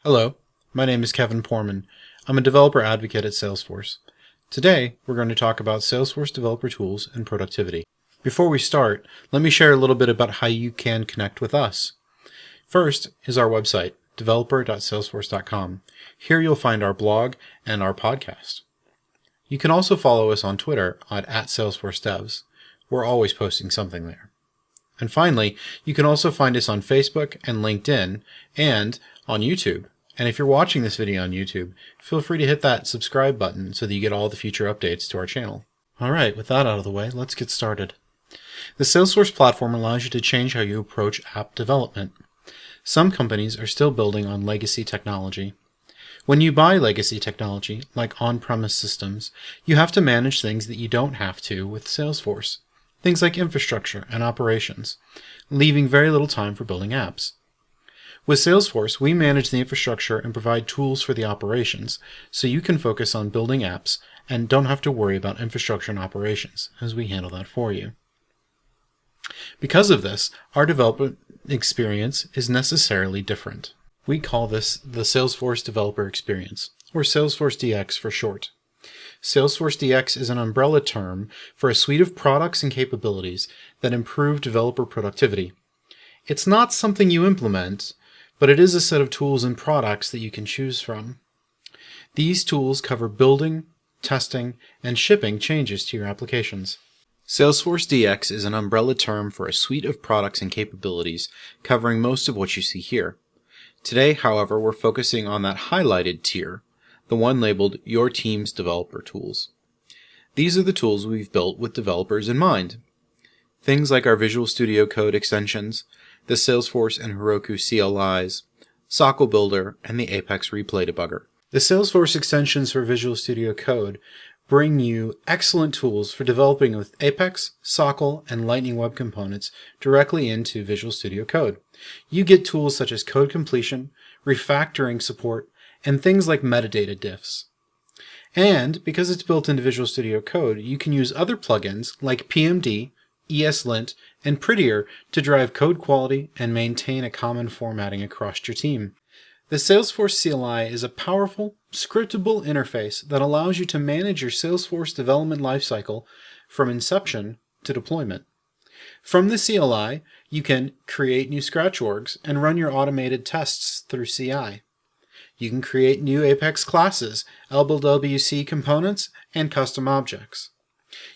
Hello, my name is Kevin Poorman. I'm a developer advocate at Salesforce. Today, we're going to talk about Salesforce Developer Tools and productivity. Before we start, let me share a little bit about how you can connect with us. First is our website, developer.salesforce.com. Here you'll find our blog and our podcast. You can also follow us on Twitter at @SalesforceDevs. We're always posting something there. And finally, you can also find us on Facebook and LinkedIn and on YouTube. And if you're watching this video on YouTube, feel free to hit that subscribe button so that you get all the future updates to our channel. All right, with that out of the way, let's get started. The Salesforce platform allows you to change how you approach app development. Some companies are still building on legacy technology. When you buy legacy technology, like on-premise systems, you have to manage things that you don't have to with Salesforce. Things like infrastructure and operations, leaving very little time for building apps. With Salesforce, we manage the infrastructure and provide tools for the operations, so you can focus on building apps and don't have to worry about infrastructure and operations, as we handle that for you. Because of this, our development experience is necessarily different. We call this the Salesforce Developer Experience, or Salesforce DX for short. Salesforce DX is an umbrella term for a suite of products and capabilities that improve developer productivity. It's not something you implement, but it is a set of tools and products that you can choose from. These tools cover building, testing, and shipping changes to your applications. Salesforce DX is an umbrella term for a suite of products and capabilities covering most of what you see here. Today, however, we're focusing on that highlighted tier, the one labeled Your Team's Developer Tools. These are the tools we've built with developers in mind. Things like our Visual Studio Code extensions, the Salesforce and Heroku CLIs, Sockle Builder, and the Apex Replay Debugger. The Salesforce extensions for Visual Studio Code bring you excellent tools for developing with Apex, Sockle, and Lightning Web Components directly into Visual Studio Code. You get tools such as code completion, refactoring support, and things like metadata diffs. And because it's built into Visual Studio Code, you can use other plugins like PMD, ESLint, and Prettier to drive code quality and maintain a common formatting across your team. The Salesforce CLI is a powerful, scriptable interface that allows you to manage your Salesforce development lifecycle from inception to deployment. From the CLI, you can create new scratch orgs and run your automated tests through CI. You can create new Apex classes, LWC components, and custom objects.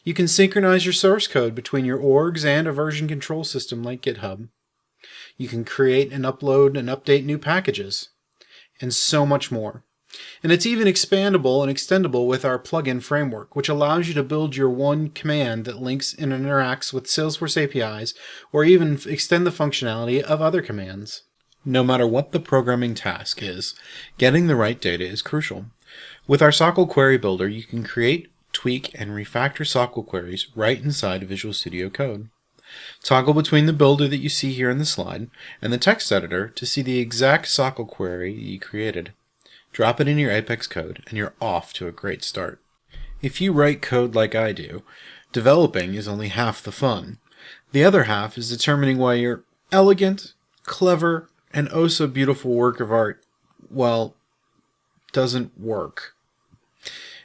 You can synchronize your source code between your orgs and a version control system like GitHub. You can create and upload and update new packages, and so much more. And it's even expandable and extendable with our plugin framework, which allows you to build your one command that links and interacts with Salesforce APIs, or even extend the functionality of other commands. No matter what the programming task is, getting the right data is crucial. With our Sockle Query Builder, you can create, tweak, and refactor Sockle queries right inside Visual Studio Code. Toggle between the builder that you see here in the slide and the text editor to see the exact Sockle query you created. Drop it in your Apex code, and you're off to a great start. If you write code like I do, developing is only half the fun. The other half is determining why your elegant, clever, and oh so beautiful work of art, well, doesn't work.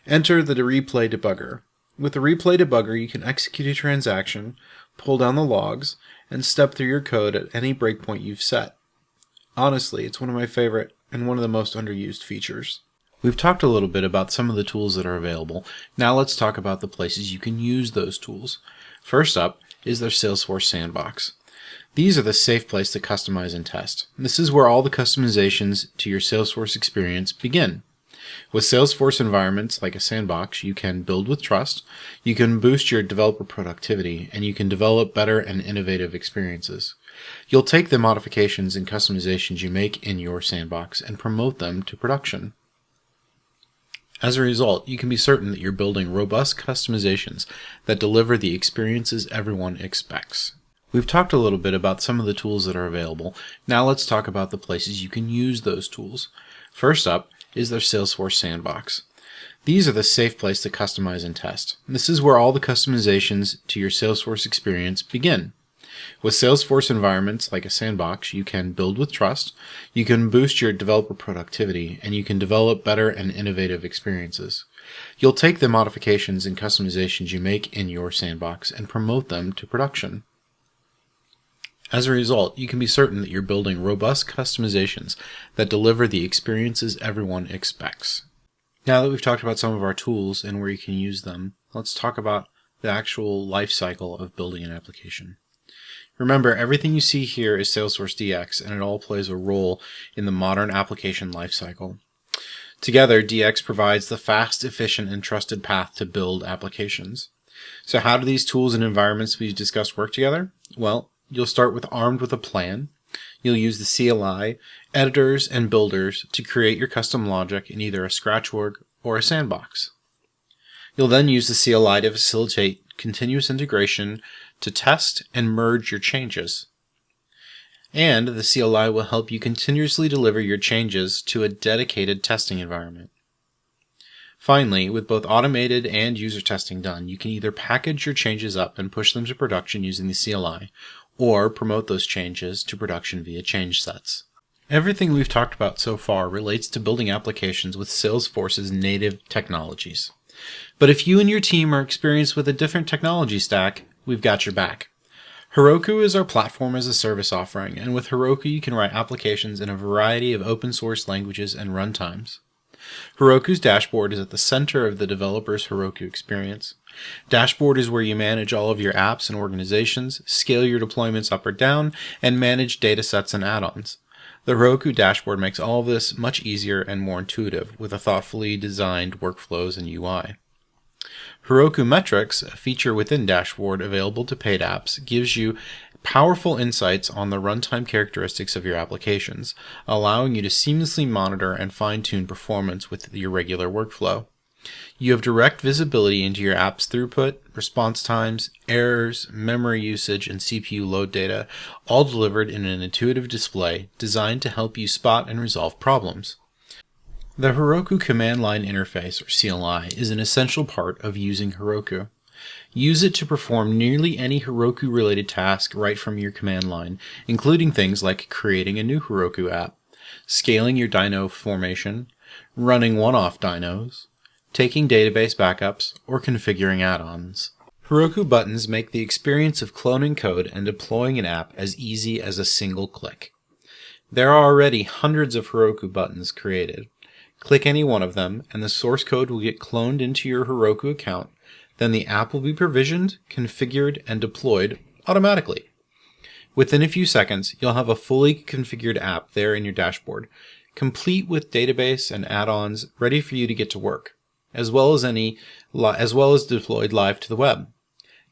Enter the Replay Debugger. With the Replay Debugger, you can execute a transaction, pull down the logs, and step through your code at any breakpoint you've set. Honestly, it's one of my favorite and one of the most underused features. We've talked a little bit about some of the tools that are available. Now let's talk about the places you can use those tools. First up is their Salesforce Sandbox. These are the safe place to customize and test. This is where all the customizations to your Salesforce experience begin. With Salesforce environments like a sandbox, you can build with trust, you can boost your developer productivity, and you can develop better and innovative experiences. You'll take the modifications and customizations you make in your sandbox and promote them to production. As a result, you can be certain that you're building robust customizations that deliver the experiences everyone expects. We've talked a little bit about some of the tools that are available. Now let's talk about the places you can use those tools. First up is their Salesforce Sandbox. These are the safe place to customize and test. This is where all the customizations to your Salesforce experience begin. With Salesforce environments like a sandbox, you can build with trust, you can boost your developer productivity, and you can develop better and innovative experiences. You'll take the modifications and customizations you make in your sandbox and promote them to production. As a result, you can be certain that you're building robust customizations that deliver the experiences everyone expects. Now that we've talked about some of our tools and where you can use them, let's talk about the actual life cycle of building an application. Remember, everything you see here is Salesforce DX, and it all plays a role in the modern application lifecycle. Together, DX provides the fast, efficient, and trusted path to build applications. So how do these tools and environments we've discussed work together? Well, you'll start armed with a plan. You'll use the CLI, editors, and builders to create your custom logic in either a scratch org or a sandbox. You'll then use the CLI to facilitate continuous integration to test and merge your changes. And the CLI will help you continuously deliver your changes to a dedicated testing environment. Finally, with both automated and user testing done, you can either package your changes up and push them to production using the CLI, or promote those changes to production via change sets. Everything we've talked about so far relates to building applications with Salesforce's native technologies. But if you and your team are experienced with a different technology stack, we've got your back. Heroku is our platform as a service offering, and with Heroku you can write applications in a variety of open source languages and runtimes. Heroku's dashboard is at the center of the developer's Heroku experience. Dashboard is where you manage all of your apps and organizations, scale your deployments up or down, and manage datasets and add-ons. The Heroku dashboard makes all of this much easier and more intuitive with a thoughtfully designed workflows and UI. Heroku Metrics, a feature within Dashboard available to paid apps, gives you powerful insights on the runtime characteristics of your applications, allowing you to seamlessly monitor and fine-tune performance with your regular workflow. You have direct visibility into your app's throughput, response times, errors, memory usage, and CPU load data, all delivered in an intuitive display designed to help you spot and resolve problems. The Heroku Command Line Interface, or CLI, is an essential part of using Heroku. Use it to perform nearly any Heroku-related task right from your command line, including things like creating a new Heroku app, scaling your dyno formation, running one-off dynos, taking database backups, or configuring add-ons. Heroku buttons make the experience of cloning code and deploying an app as easy as a single click. There are already hundreds of Heroku buttons created. Click any one of them, and the source code will get cloned into your Heroku account. Then the app will be provisioned, configured, and deployed automatically. Within a few seconds, you'll have a fully configured app there in your dashboard, complete with database and add-ons ready for you to get to work, as well as deployed live to the web.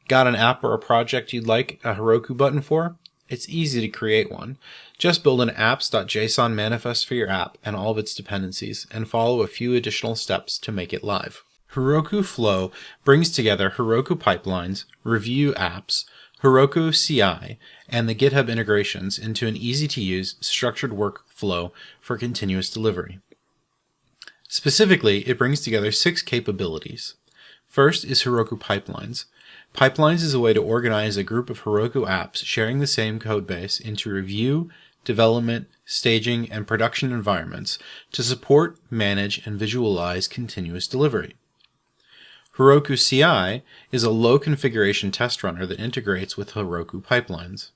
Got an app or a project you'd like a Heroku button for? It's easy to create one. Just build an apps.json manifest for your app and all of its dependencies, and follow a few additional steps to make it live. Heroku Flow brings together Heroku pipelines, review apps, Heroku CI, and the GitHub integrations into an easy-to-use, structured workflow for continuous delivery. Specifically, it brings together 6 capabilities. First is Heroku Pipelines. Pipelines is a way to organize a group of Heroku apps sharing the same codebase into review, development, staging, and production environments to support, manage, and visualize continuous delivery. Heroku CI is a low-configuration test runner that integrates with Heroku pipelines.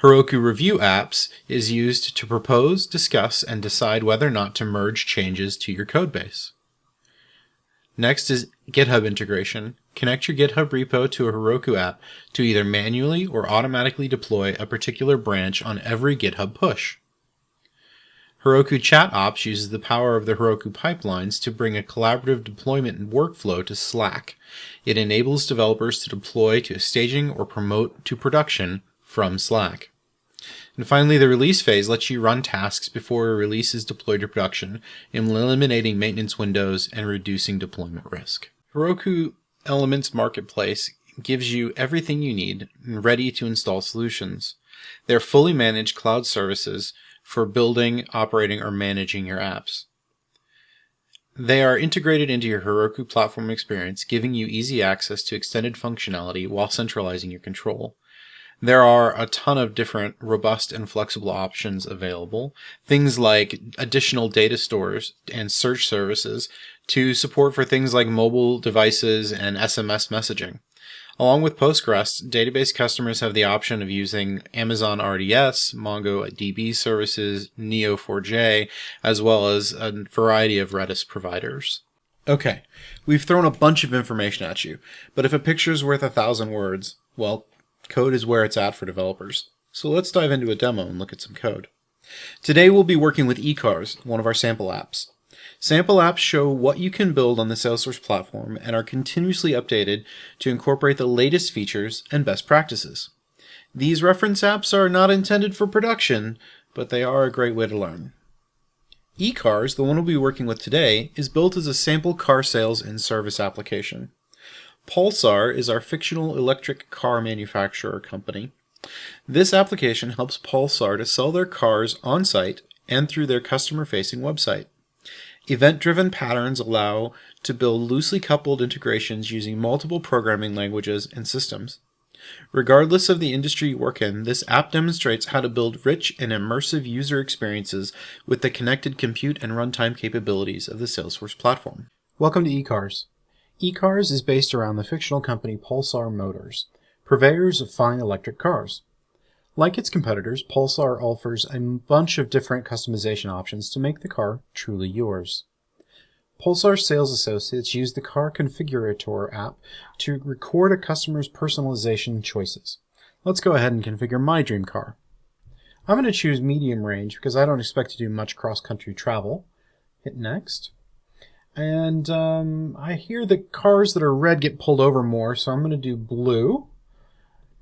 Heroku Review Apps is used to propose, discuss, and decide whether or not to merge changes to your codebase. Next is GitHub integration. Connect your GitHub repo to a Heroku app to either manually or automatically deploy a particular branch on every GitHub push. Heroku Chat Ops uses the power of the Heroku pipelines to bring a collaborative deployment and workflow to Slack. It enables developers to deploy to staging or promote to production from Slack. And finally, the release phase lets you run tasks before a release is deployed to production, eliminating maintenance windows and reducing deployment risk. Heroku Elements Marketplace gives you everything you need and ready to install solutions. They're fully managed cloud services for building, operating, or managing your apps. They are integrated into your Heroku platform experience, giving you easy access to extended functionality while centralizing your control. There are a ton of different robust and flexible options available. Things like additional data stores and search services to support for things like mobile devices and SMS messaging. Along with Postgres, database customers have the option of using Amazon RDS, MongoDB services, Neo4j, as well as a variety of Redis providers. Okay, we've thrown a bunch of information at you, but if a picture's worth 1,000 words, well, code is where it's at for developers. So let's dive into a demo and look at some code. Today we'll be working with ecars, one of our sample apps. Sample apps show what you can build on the Salesforce platform and are continuously updated to incorporate the latest features and best practices. These reference apps are not intended for production, but they are a great way to learn. ecars, the one we'll be working with today, is built as a sample car sales and service application. Pulsar is our fictional electric car manufacturer company. This application helps Pulsar to sell their cars on-site and through their customer-facing website. Event-driven patterns allow to build loosely coupled integrations using multiple programming languages and systems. Regardless of the industry you work in, this app demonstrates how to build rich and immersive user experiences with the connected compute and runtime capabilities of the Salesforce platform. Welcome to ecars. ecars is based around the fictional company Pulsar Motors, purveyors of fine electric cars. Like its competitors, Pulsar offers a bunch of different customization options to make the car truly yours. Pulsar sales associates use the Car Configurator app to record a customer's personalization choices. Let's go ahead and configure my dream car. I'm going to choose medium range because I don't expect to do much cross-country travel. Hit next. And I hear that cars that are red get pulled over more, so I'm going to do blue.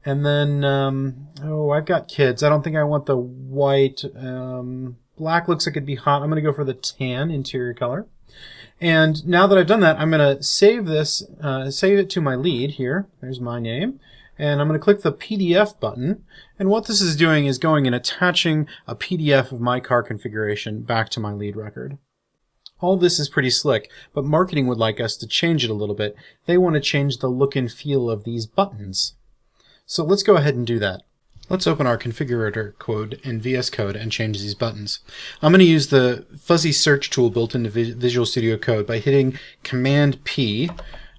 And then, I've got kids. I don't think I want the white. Black looks like it'd be hot. I'm going to go for the tan interior color. And now that I've done that, I'm going to save this, save it to my lead here. There's my name. And I'm going to click the PDF button. And what this is doing is going and attaching a PDF of my car configuration back to my lead record. All this is pretty slick, but marketing would like us to change it a little bit. They want to change the look and feel of these buttons. So let's go ahead and do that. Let's open our configurator code in VS Code and change these buttons. I'm going to use the fuzzy search tool built into Visual Studio Code by hitting Command P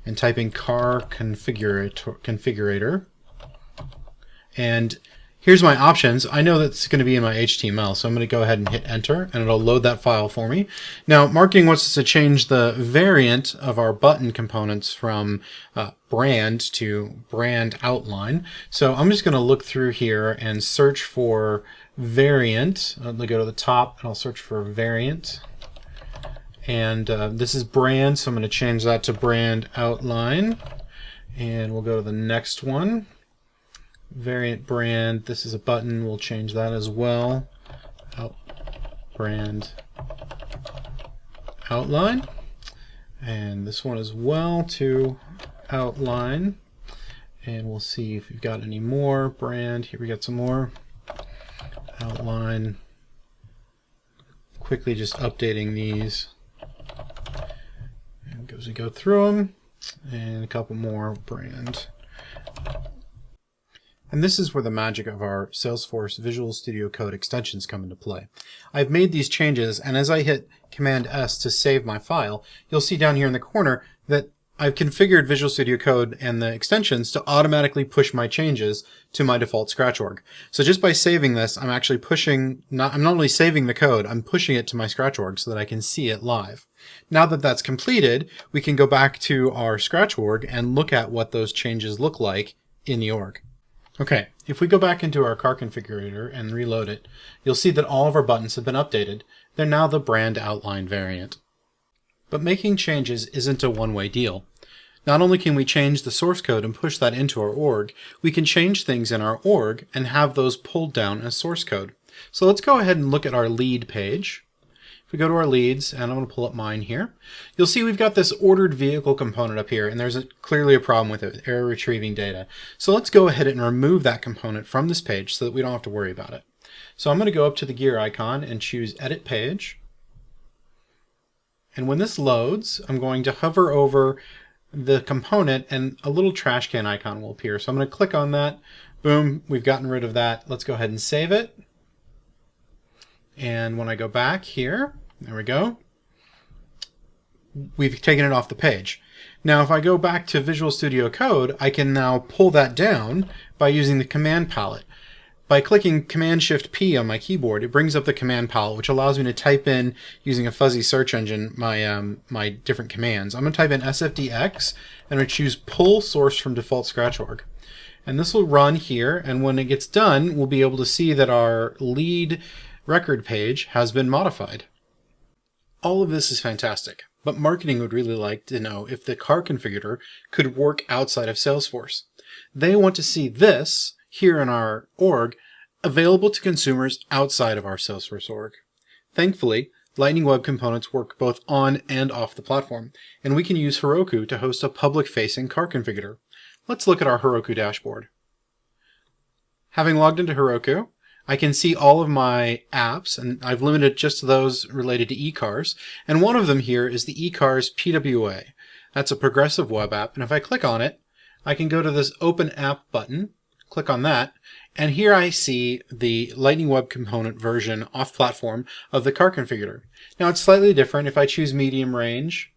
and typing car configurator. And here's my options. I know that's going to be in my HTML, so I'm going to go ahead and hit enter, and it'll load that file for me. Now, marketing wants us to change the variant of our button components from brand to brand outline. So I'm just going to look through here and search for variant. I'll go to the top, and I'll search for variant. And this is brand, so I'm going to change that to brand outline. And we'll go to the next one. Variant brand, this is a button, we'll change that as well. Brand outline. And this one as well to outline. And we'll see if we've got any more. Brand, here we got some more. Outline. Quickly just updating these. And as we go through them. And a couple more. Brand. And this is where the magic of our Salesforce Visual Studio Code extensions come into play. I've made these changes, and as I hit Command S to save my file, you'll see down here in the corner that I've configured Visual Studio Code and the extensions to automatically push my changes to my default Scratch org. So just by saving this, I'm actually I'm not only saving the code, I'm pushing it to my Scratch org so that I can see it live. Now that that's completed, we can go back to our Scratch org and look at what those changes look like in the org. Okay, if we go back into our car configurator and reload it, you'll see that all of our buttons have been updated. They're now the brand outline variant. But making changes isn't a one-way deal. Not only can we change the source code and push that into our org, we can change things in our org and have those pulled down as source code. So let's go ahead and look at our lead page. If we go to our leads, and I'm going to pull up mine here, you'll see we've got this ordered vehicle component up here, and there's clearly a problem with it, error retrieving data. So let's go ahead and remove that component from this page so that we don't have to worry about it. So I'm going to go up to the gear icon and choose Edit Page. And when this loads, I'm going to hover over the component and a little trash can icon will appear. So I'm going to click on that, Boom, we've gotten rid of that. Let's go ahead and save it. And when I go back here, there we go. We've taken it off the page. Now, if I go back to Visual Studio Code, I can now pull that down by using the command palette. By clicking Command-Shift-P on my keyboard, it brings up the command palette, which allows me to type in, using a fuzzy search engine, my different commands. I'm going to type in sfdx, and I'm going to choose pull source from default scratch.org. And this will run here, and when it gets done, we'll be able to see that our lead record page has been modified. All of this is fantastic, but marketing would really like to know if the car configurator could work outside of Salesforce. They want to see this here in our org available to consumers outside of our Salesforce org. Thankfully, Lightning Web Components work both on and off the platform, and we can use Heroku to host a public-facing car configurator. Let's look at our Heroku dashboard. Having logged into Heroku, I can see all of my apps, and I've limited just to those related to ecars, and one of them here is the ecars PWA. That's a progressive web app, and if I click on it, I can go to this Open App button, click on that, and here I see the Lightning Web Component version off-platform of the car configurator. Now it's slightly different. If I choose medium range,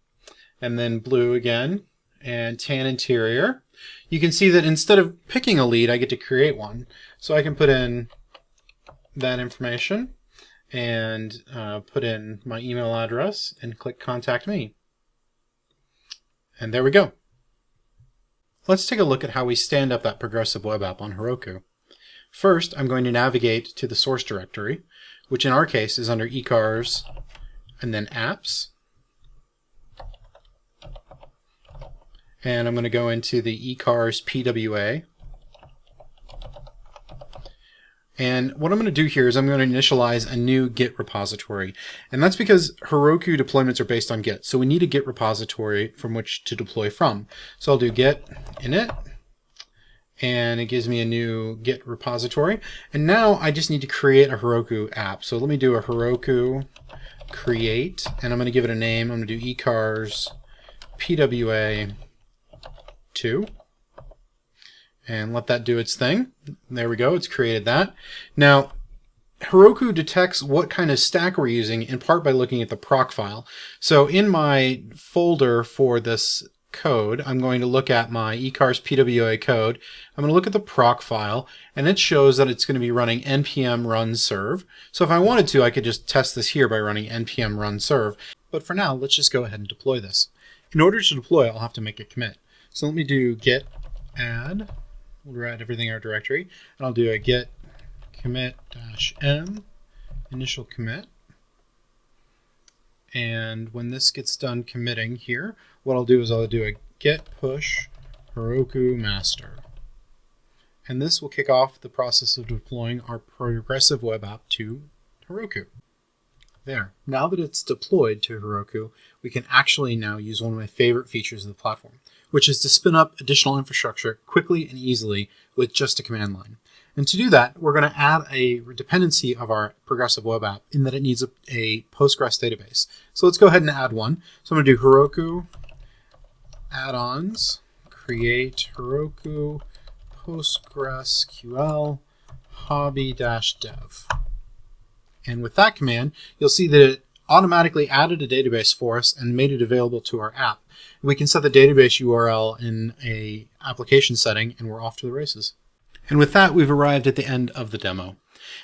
and then blue again, and tan interior, you can see that instead of picking a lead, I get to create one. So I can put in that information and put in my email address and click Contact Me. And there we go. Let's take a look at how we stand up that progressive web app on Heroku. First, I'm going to navigate to the source directory, which in our case is under ecars and then apps. And I'm going to go into the ecars PWA. And what I'm going to do here is I'm going to initialize a new Git repository. And that's because Heroku deployments are based on Git. So we need a Git repository from which to deploy from. So I'll do git init, and it gives me a new Git repository. And now I just need to create a Heroku app. So let me do a Heroku create, and I'm going to give it a name. I'm going to do ecars PWA 2. And let that do its thing. There we go, it's created that. Now, Heroku detects what kind of stack we're using in part by looking at the proc file. So in my folder for this code, I'm going to look at my ecars PWA code. I'm going to look at the proc file, and it shows that it's going to be running npm run serve. So if I wanted to, I could just test this here by running npm run serve. But for now, let's just go ahead and deploy this. In order to deploy, I'll have to make a commit. So let me do git add. We'll add everything in our directory, and I'll do a git commit -m initial commit. And when this gets done committing here, what I'll do is I'll do a git push Heroku master. And this will kick off the process of deploying our progressive web app to Heroku. There. Now that it's deployed to Heroku, we can actually now use one of my favorite features of the platform, which is to spin up additional infrastructure quickly and easily with just a command line. And to do that, we're going to add a dependency of our progressive web app in that it needs a Postgres database. So let's go ahead and add one. So I'm going to do Heroku add-ons, create Heroku PostgreSQL hobby-dev. And with that command, you'll see that it automatically added a database for us and made it available to our app. We can set the database URL in a application setting, and we're off to the races. And with that, we've arrived at the end of the demo.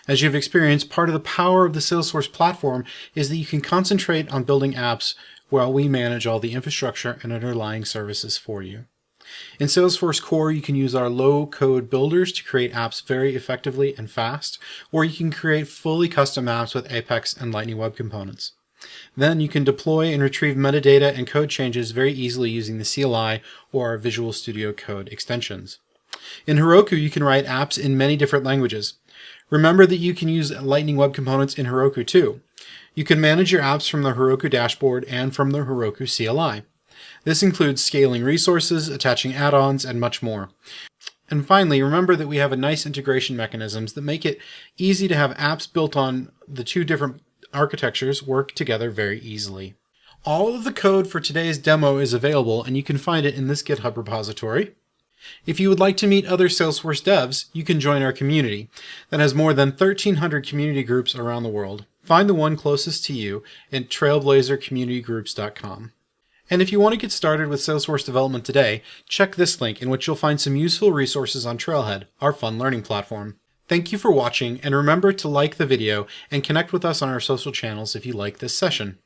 As you've experienced, part of the power of the Salesforce platform is that you can concentrate on building apps while we manage all the infrastructure and underlying services for you. In Salesforce Core, you can use our low-code builders to create apps very effectively and fast, or you can create fully custom apps with Apex and Lightning Web Components. Then you can deploy and retrieve metadata and code changes very easily using the CLI or our Visual Studio Code extensions. In Heroku, you can write apps in many different languages. Remember that you can use Lightning Web Components in Heroku too. You can manage your apps from the Heroku dashboard and from the Heroku CLI. This includes scaling resources, attaching add-ons, and much more. And finally, remember that we have a nice integration mechanisms that make it easy to have apps built on the two different architectures work together very easily. All of the code for today's demo is available, and you can find it in this GitHub repository. If you would like to meet other Salesforce devs, you can join our community that has more than 1,300 community groups around the world. Find the one closest to you at trailblazercommunitygroups.com. And if you want to get started with Salesforce development today, check this link in which you'll find some useful resources on Trailhead, our fun learning platform. Thank you for watching, and remember to like the video and connect with us on our social channels if you like this session.